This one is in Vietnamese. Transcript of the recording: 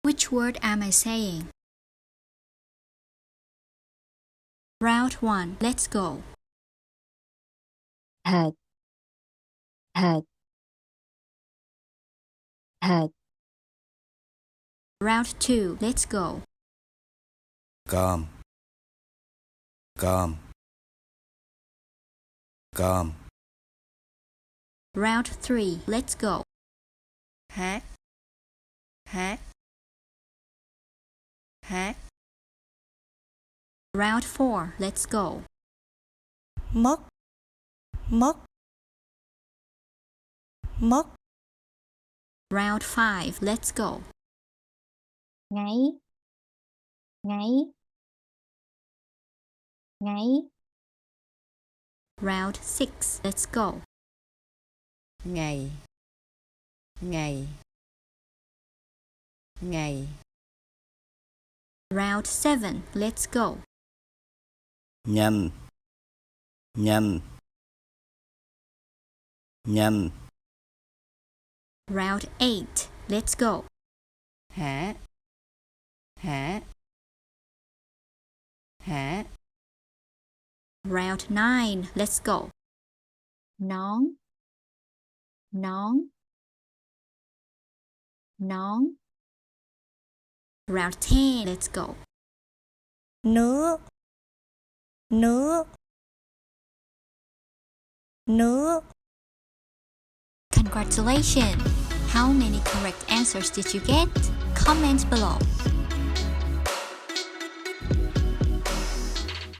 Which word am I saying? Round 1. Let's go. Head, head, head. Round 2. Let's go. Cơm, cơm, cơm. Round 3. Let's go. Hát, hát, hát. Round 4. Let's go. Mất, mất, mất. Round 5. Let's go. Ngáy, ngáy, ngáy. Round 6. Let's go. Ngày, ngày, ngày. Round 7. Let's go. Nhanh, nhanh, nhanh. Round 8. Let's go. Hả, hả, hả. Round 9. Let's go. Nón, nón, nón. Round 10. Let's go. Nữa, nữa, nữa. Congratulations! How many correct answers did you get? Comment below.